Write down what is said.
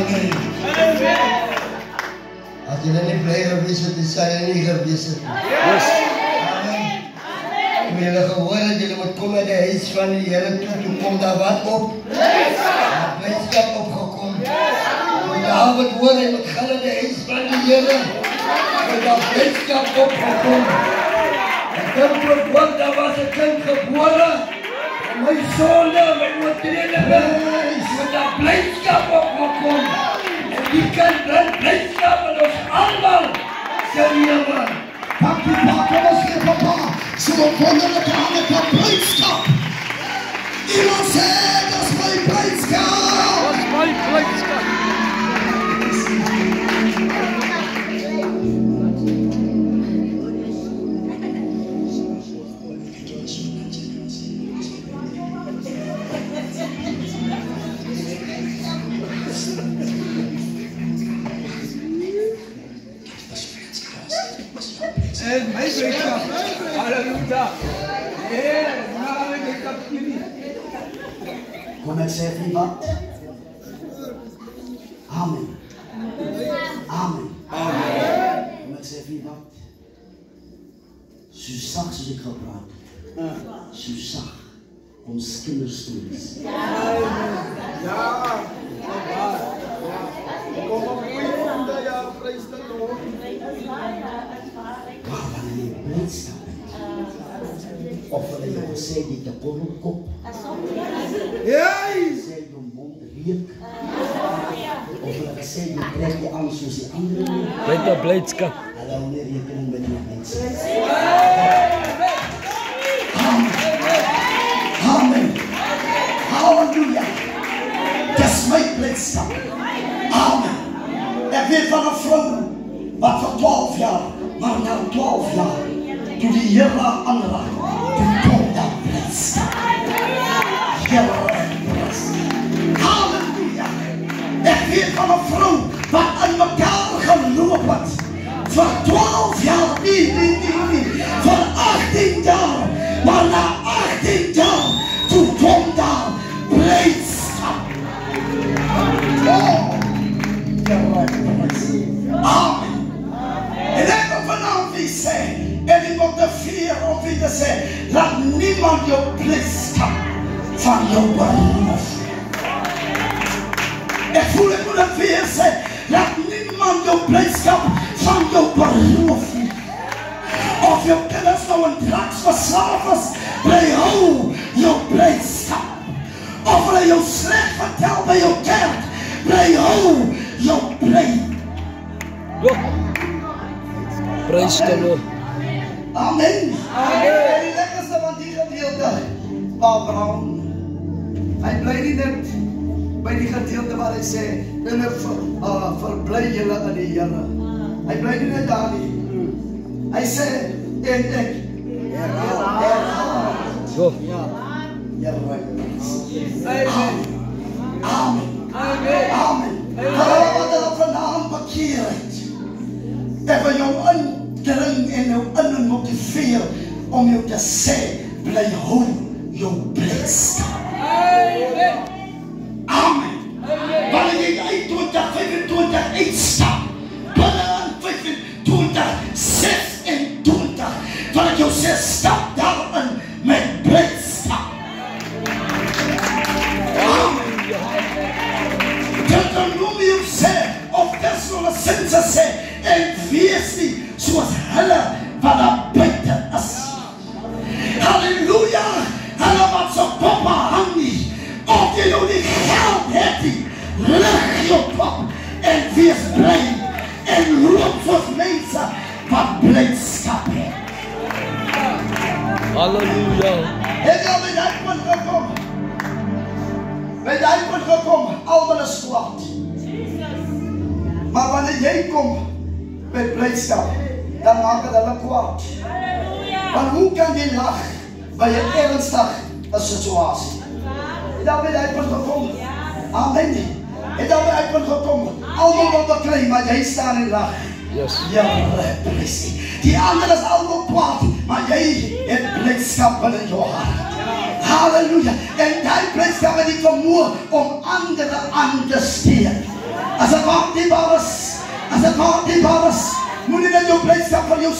Amen. As julle nie bly gewees het, is julle nie gewees het. Amen. Hoe julle gehoor het, julle moet kom na die huis van die Here toe kom daar wat op? Blydskap opgekom. Toe Dawid hoor, hy moet gaan na die huis van die Here. Toe daar blydskap opgekom. En dan want daar was 'n kind gebore. My sonde, my oortredinge, met daar blydskap opgekom. En die kind bring blydskap in ons almal se lewe. Pak die pak, kom ons gee papa. So wonderlike hande van blydskap. Iemand sê, dis my blydskap. Dis my blydskap. En my blydskap. Halleluja. Kom ek sê vir wat? Amen. Amen. Kom ek sê vir wat? So sag soos ek gepraat het. So sag ons kinderstories. Ja. Kom op, ja, prys die Lord. Waarvan jy blydskap het. Of hulle jou gesê die te korrelkop. Hey! Sê jou mond reuk. Of hulle gesê jy trek jy aan soos die ander. Met 'n blydskap. Hulle hou nie rekening met die mense. Amen. Halleluja. Dis my blydskap. Amen. Ek weet van 'n vrou wat vir 12 jaar, maar na 12 jaar, toe die Here aanraak, toe kom dat blydskap. Halleluja. Ek weet van 'n vrou wat in mekaar geloop het. Voor 12 jaar, nee. Voor 18 jaar. Maar na 18 jaar, toe kom daar blydskap. Oh, amen. En ek wil vanavond wie sê, en ik motiveer om wie te sê, laat niemand jou blydskap van jou beroof. Ek voel ek moet weer sê, laat niemand jou blydskap van jou beroof. Of jou kinders nou in drugs verslaaf is, bly hou jou blydskap. Of hulle jou sleg vertel by jou kerk, bly hou jou blydskap. Prys die Lord. Amen. En die lekkerste van die gedeelte, Abraham, hy bly nie net by die gedeelte waar hy sê, verbly julle in die Here. Hy bly nie net daar nie. Hy sê, en ek, Amen. Hulle wat hulle vandaan bekeer het, ek wil jou indring en jou in motiveer om jou te sê, bly hou jou blydskap. Amen. Wanneer jy uit 2025 uitstap, binne 2026, wanneer jou sê, stap daarin met blydskap. Amen. Deuteronomium sê, of Thessalonicense sê, en wees nie soos hulle wat daar buite is. Halleluja, hulle wat so papa hang nie, of jy nou die geld het nie, lig jou pap en wees bly en loop soos mense wat blydskap het. Halleluja. Het jy al by die punt gekom? By die punt gekom, almal is kwaad. Maar wanneer jy kom met blydskap, dan maak het hulle kwaad. Want hoe kan jy lag by 'n ernstige situasie? Het jy al by die punt gekom? Amen. Het jy al by die punt gekom? Almal wil bekry, maar jy staan en lag. Yes. Ja, blydskap. Die ander is almal kwaad, maar jy het blydskap in jou hart. Halleluja. En die blydskap het die vermoë om ander aan te steek. As dit maak die bares. As dit maak die bares. Moenie net jou blydskap van jou